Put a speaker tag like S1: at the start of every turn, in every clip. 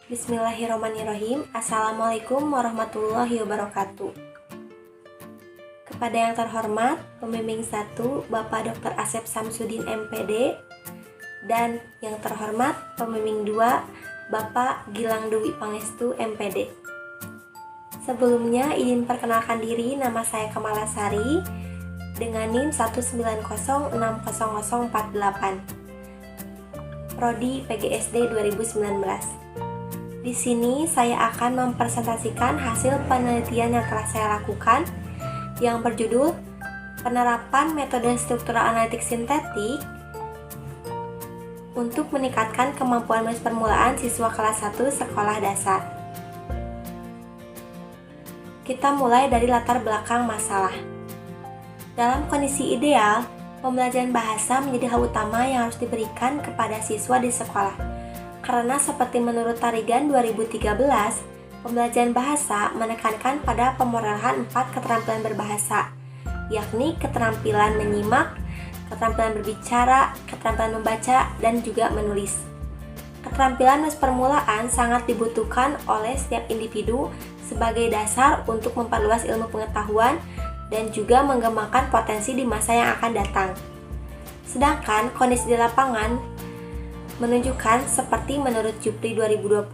S1: Bismillahirrahmanirrahim. Assalamualaikum warahmatullahi wabarakatuh. Kepada yang terhormat, pembimbing 1 Bapak Dr. Asep Samsudin MPD, dan yang terhormat pembimbing 2 Bapak Gilang Dwi Pangestu MPD. Sebelumnya izin perkenalkan diri, nama saya Kamalasari dengan NIM 1906048, Prodi PGSD 2019. Di sini saya akan mempresentasikan hasil penelitian yang telah saya lakukan yang berjudul Penerapan Metode Struktural Analitik Sintetik untuk meningkatkan kemampuan menulis permulaan siswa kelas 1 sekolah dasar. Kita mulai dari latar belakang masalah. Dalam kondisi ideal, pembelajaran bahasa menjadi hal utama yang harus diberikan kepada siswa di sekolah. Karena seperti menurut Tarigan 2013, pembelajaran bahasa menekankan pada pemerolehan 4 keterampilan berbahasa, yakni keterampilan menyimak, keterampilan berbicara, keterampilan membaca, dan juga menulis. Keterampilan menulis permulaan sangat dibutuhkan oleh setiap individu sebagai dasar untuk memperluas ilmu pengetahuan dan juga mengembangkan potensi di masa yang akan datang. Sedangkan kondisi di lapangan menunjukkan seperti menurut Jupri 2020,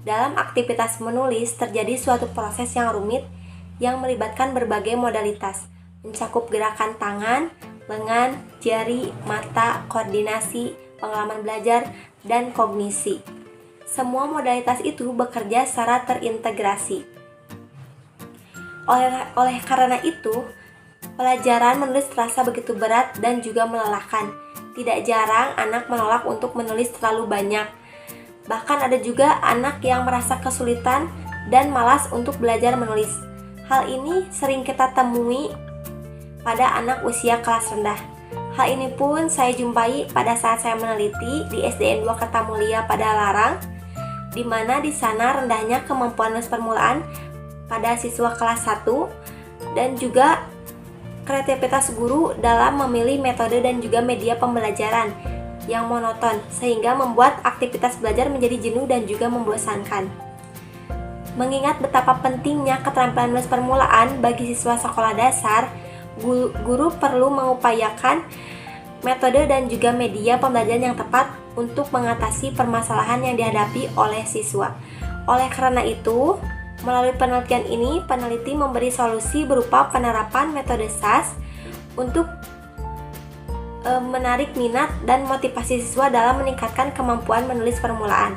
S1: dalam aktivitas menulis terjadi suatu proses yang rumit yang melibatkan berbagai modalitas, mencakup gerakan tangan, lengan, jari, mata, koordinasi, pengalaman belajar, dan kognisi. Semua modalitas itu bekerja secara terintegrasi. Oleh karena itu, pelajaran menulis terasa begitu berat dan juga melelahkan. Tidak jarang anak menolak untuk menulis terlalu banyak. Bahkan ada juga anak yang merasa kesulitan dan malas untuk belajar menulis. Hal ini sering kita temui pada anak usia kelas rendah. Hal ini pun saya jumpai pada saat saya meneliti di SDN 2 Kertamulia pada Larang, di mana di sana rendahnya kemampuan menulis permulaan pada siswa kelas 1 dan juga kreativitas guru dalam memilih metode dan juga media pembelajaran yang monoton sehingga membuat aktivitas belajar menjadi jenuh dan juga membosankan. Mengingat betapa pentingnya keterampilan menulis permulaan bagi siswa sekolah dasar, guru perlu mengupayakan metode dan juga media pembelajaran yang tepat untuk mengatasi permasalahan yang dihadapi oleh siswa. Oleh karena itu, melalui penelitian ini, peneliti memberi solusi berupa penerapan metode SAS untuk menarik minat dan motivasi siswa dalam meningkatkan kemampuan menulis permulaan.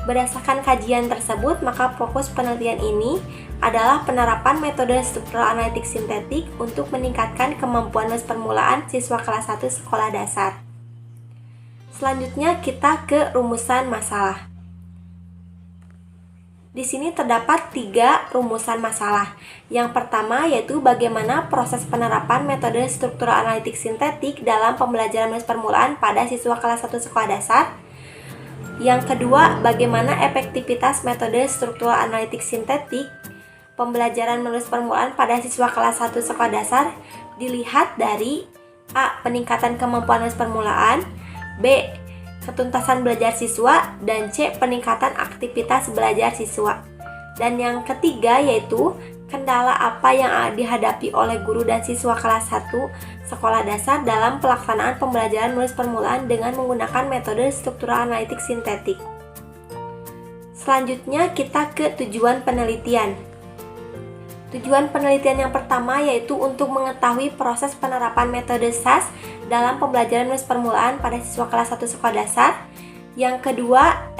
S1: Berdasarkan kajian tersebut, maka fokus penelitian ini adalah penerapan metode struktural analitik sintetik untuk meningkatkan kemampuan menulis permulaan siswa kelas 1 sekolah dasar. Selanjutnya kita ke rumusan masalah. Di sini terdapat 3 rumusan masalah. Yang pertama yaitu bagaimana proses penerapan metode struktural analitik sintetik dalam pembelajaran menulis permulaan pada siswa kelas 1 sekolah dasar. Yang kedua, bagaimana efektivitas metode struktural analitik sintetik pembelajaran menulis permulaan pada siswa kelas 1 sekolah dasar dilihat dari A. Peningkatan kemampuan menulis permulaan, B. Ketuntasan belajar siswa, dan C. Peningkatan aktivitas belajar siswa. Dan yang ketiga yaitu kendala apa yang dihadapi oleh guru dan siswa kelas 1 sekolah dasar dalam pelaksanaan pembelajaran menulis permulaan dengan menggunakan metode struktural analitik sintetik. Selanjutnya kita ke tujuan penelitian. Tujuan penelitian yang pertama yaitu untuk mengetahui proses penerapan metode SAS dalam pembelajaran menulis permulaan pada siswa kelas 1 sekolah dasar. Yang kedua,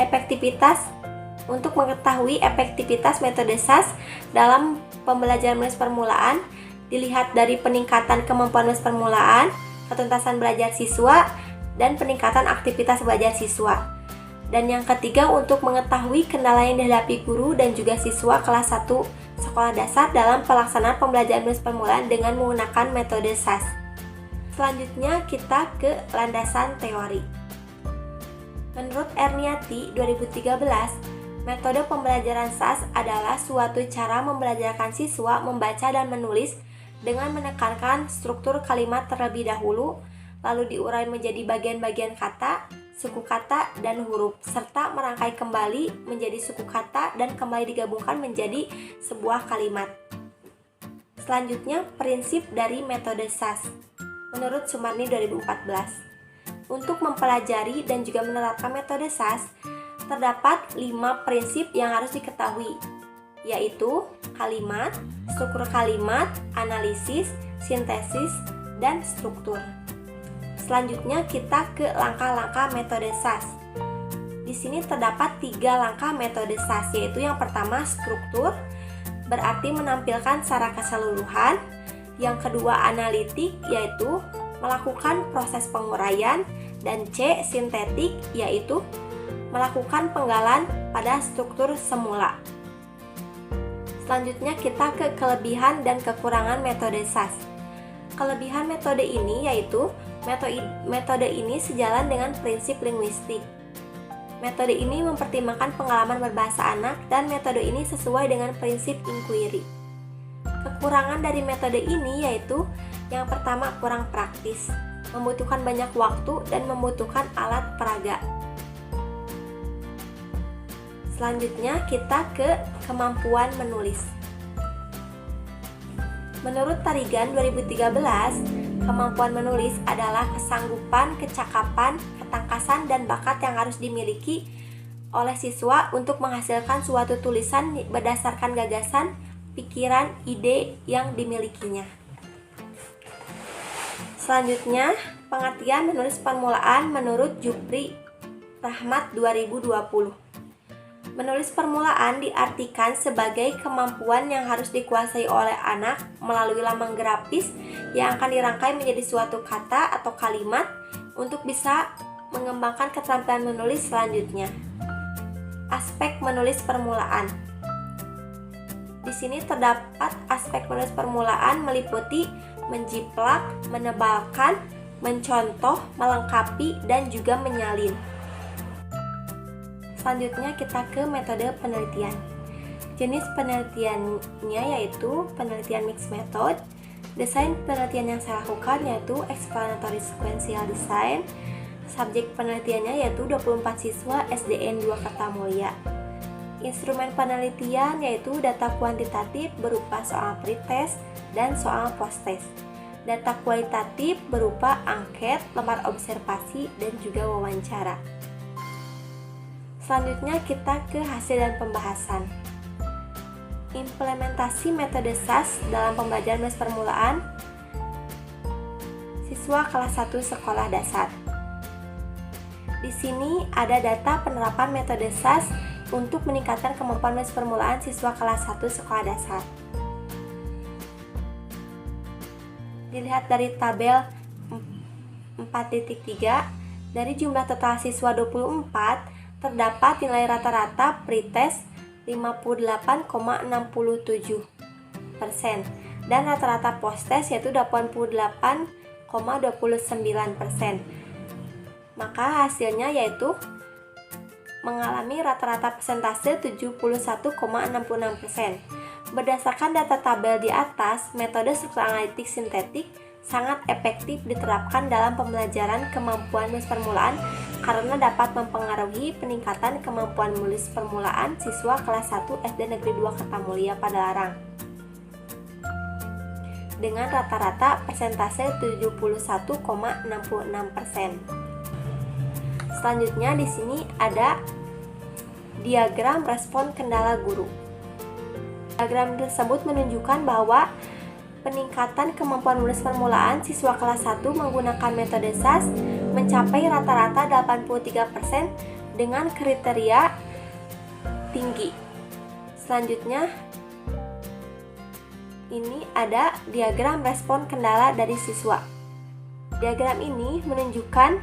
S1: untuk mengetahui efektivitas metode SAS dalam pembelajaran menulis permulaan dilihat dari peningkatan kemampuan menulis permulaan, ketuntasan belajar siswa, dan peningkatan aktivitas belajar siswa. Dan yang ketiga, untuk mengetahui kendala yang dihadapi guru dan juga siswa kelas 1 sekolah dasar dalam pelaksanaan pembelajaran menulis permulaan dengan menggunakan metode SAS. Selanjutnya kita ke landasan teori. Menurut Erniati 2013, metode pembelajaran SAS adalah suatu cara membelajarkan siswa membaca dan menulis dengan menekankan struktur kalimat terlebih dahulu, lalu diurai menjadi bagian-bagian kata, suku kata, dan huruf, serta merangkai kembali menjadi suku kata dan kembali digabungkan menjadi sebuah kalimat. Selanjutnya, prinsip dari metode SAS. Menurut Sumarni 2014, untuk mempelajari dan juga menerapkan metode SAS, terdapat 5 prinsip yang harus diketahui, yaitu kalimat, struktur kalimat, analisis, sintesis, dan struktur. Selanjutnya kita ke langkah-langkah metode SAS. Di sini terdapat 3 langkah metode SAS, yaitu yang pertama struktur, berarti menampilkan secara keseluruhan. Yang kedua analitik, yaitu melakukan proses penguraian, dan C sintetik, yaitu melakukan penggalan pada struktur semula. Selanjutnya kita ke kelebihan dan kekurangan metode SAS. Kelebihan metode ini yaitu metode ini sejalan dengan prinsip linguistik. Metode ini mempertimbangkan pengalaman berbahasa anak dan metode ini sesuai dengan prinsip inquiry. Kekurangan dari metode ini yaitu yang pertama kurang praktis, membutuhkan banyak waktu dan membutuhkan alat peraga. Selanjutnya kita ke kemampuan menulis. Menurut Tarigan 2013, kemampuan menulis adalah kesanggupan, kecakapan, ketangkasan, dan bakat yang harus dimiliki oleh siswa untuk menghasilkan suatu tulisan berdasarkan gagasan, pikiran, ide yang dimilikinya. Selanjutnya, pengertian menulis permulaan menurut Jupri Rahmat 2020. Menulis permulaan diartikan sebagai kemampuan yang harus dikuasai oleh anak melalui lambang grafis yang akan dirangkai menjadi suatu kata atau kalimat untuk bisa mengembangkan keterampilan menulis selanjutnya. Aspek menulis permulaan. Di sini terdapat aspek menulis permulaan meliputi menjiplak, menebalkan, mencontoh, melengkapi, dan juga menyalin. Selanjutnya kita ke metode penelitian. Jenis penelitiannya yaitu penelitian mixed method. Desain penelitian yang saya lakukan yaitu explanatory sequential design. Subjek penelitiannya yaitu 24 siswa SDN 2 Kertamulya. Instrumen penelitian yaitu data kuantitatif berupa soal pretest dan soal posttest. Data kualitatif berupa angket, lembar observasi, dan juga wawancara. Selanjutnya kita ke hasil dan pembahasan. Implementasi metode SAS dalam pembelajaran menulis permulaan siswa kelas 1 sekolah dasar. Di sini ada data penerapan metode SAS untuk meningkatkan kemampuan menulis permulaan siswa kelas 1 sekolah dasar. Dilihat dari tabel 4.3, dari jumlah total siswa 24, terdapat nilai rata-rata pretest 58,67% dan rata-rata posttest yaitu 88,29%. Maka hasilnya yaitu mengalami rata-rata persentase 71,66%. Berdasarkan data tabel di atas, metode struktur analitik sintetik sangat efektif diterapkan dalam pembelajaran kemampuan menulis permulaan karena dapat mempengaruhi peningkatan kemampuan menulis permulaan siswa kelas 1 SD Negeri 2 Kertamulya Padalarang dengan rata-rata persentase 71,66%. Selanjutnya di sini ada diagram respon kendala guru. Diagram tersebut menunjukkan bahwa peningkatan kemampuan menulis permulaan siswa kelas 1 menggunakan metode SAS mencapai rata-rata 83% dengan kriteria tinggi. Selanjutnya, ini ada diagram respon kendala dari siswa. Diagram ini menunjukkan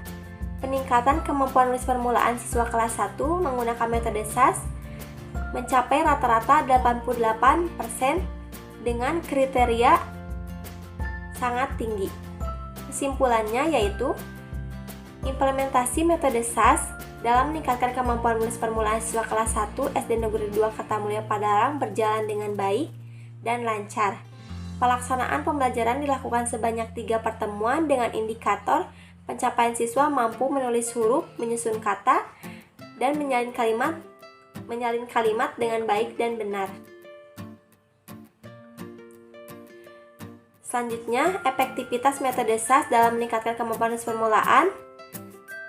S1: peningkatan kemampuan menulis permulaan siswa kelas 1 menggunakan metode SAS mencapai rata-rata 88% dengan kriteria sangat tinggi. Kesimpulannya yaitu implementasi metode SAS dalam meningkatkan kemampuan menulis permulaan siswa kelas 1 SD Negeri 2 Kertamulya Padalarang berjalan dengan baik dan lancar. Pelaksanaan pembelajaran dilakukan sebanyak 3 pertemuan dengan indikator Pencapaian siswa mampu menulis huruf, menyusun kata, dan menyalin kalimat dengan baik dan benar. Selanjutnya, efektivitas metode SAS dalam meningkatkan kemampuan menulis permulaan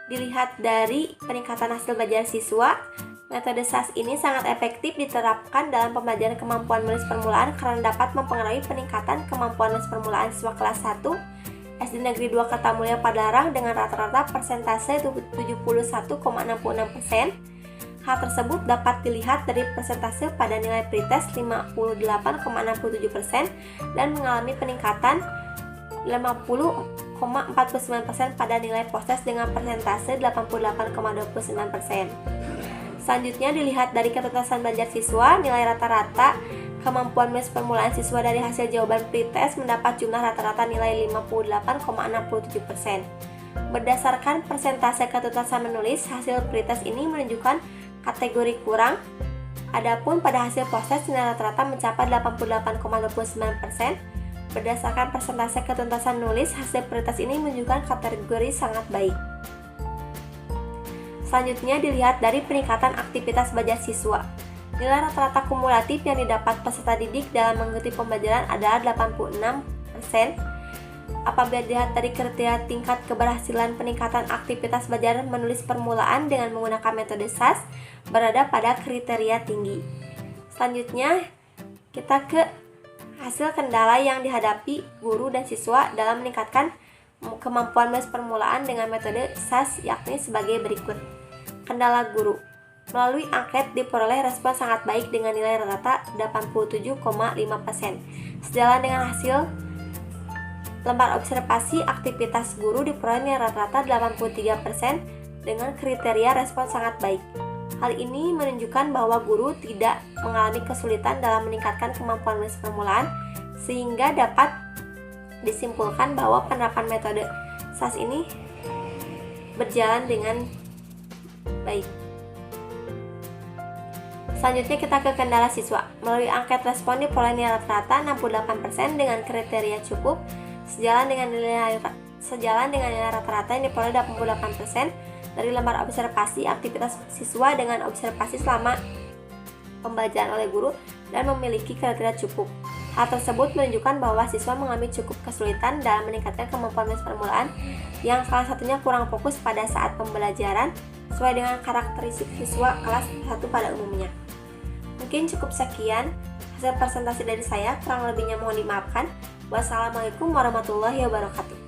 S1: dilihat dari peningkatan hasil belajar siswa. Metode SAS ini sangat efektif diterapkan dalam pembelajaran kemampuan menulis permulaan karena dapat mempengaruhi peningkatan kemampuan menulis permulaan siswa kelas 1 SD Negeri 2 Kertamulya Padalarang dengan rata-rata persentase 71,66%. Hal tersebut dapat dilihat dari persentase pada nilai pretest 58,67% dan mengalami peningkatan 50,49% pada nilai posttest dengan persentase 88,29%. Selanjutnya dilihat dari ketuntasan belajar siswa, nilai rata-rata kemampuan menulis permulaan siswa dari hasil jawaban pretest mendapat jumlah rata-rata nilai 58,67%. Berdasarkan persentase ketuntasan menulis, hasil pretest ini menunjukkan kategori kurang. Adapun pada hasil posttest nilai rata-rata mencapai 88,29%. Berdasarkan persentase ketuntasan menulis, hasil pretest ini menunjukkan kategori sangat baik. Selanjutnya dilihat dari peningkatan aktivitas belajar siswa. Nilai rata-rata kumulatif yang didapat peserta didik dalam mengikuti pembelajaran adalah 86%. Apabila dilihat dari kriteria tingkat keberhasilan peningkatan aktivitas belajar menulis permulaan dengan menggunakan metode SAS berada pada kriteria tinggi. Selanjutnya, kita ke hasil kendala yang dihadapi guru dan siswa dalam meningkatkan kemampuan menulis permulaan dengan metode SAS, yakni sebagai berikut. Kendala guru. Melalui angket diperoleh respon sangat baik dengan nilai rata 87,5%. Sejalan dengan hasil lembar observasi aktivitas guru diperoleh nilai rata-rata 83% dengan kriteria respon sangat baik. Hal ini menunjukkan bahwa guru tidak mengalami kesulitan dalam meningkatkan kemampuan menulis permulaan, sehingga dapat disimpulkan bahwa penerapan metode SAS ini berjalan dengan baik. Selanjutnya kita ke kendala siswa. Melalui angket respon diperoleh nilai rata-rata 68% dengan kriteria cukup. Sejalan dengan nilai rata-rata yang diperoleh 88% dari lembar observasi aktivitas siswa dengan observasi selama pembelajaran oleh guru dan memiliki kriteria cukup. Hal tersebut menunjukkan bahwa siswa mengalami cukup kesulitan dalam meningkatkan kemampuan menulis permulaan, yang salah satunya kurang fokus pada saat pembelajaran sesuai dengan karakteristik siswa kelas 1 pada umumnya. Mungkin cukup sekian hasil presentasi dari saya, kurang lebihnya mohon dimaafkan. Wassalamualaikum warahmatullahi wabarakatuh.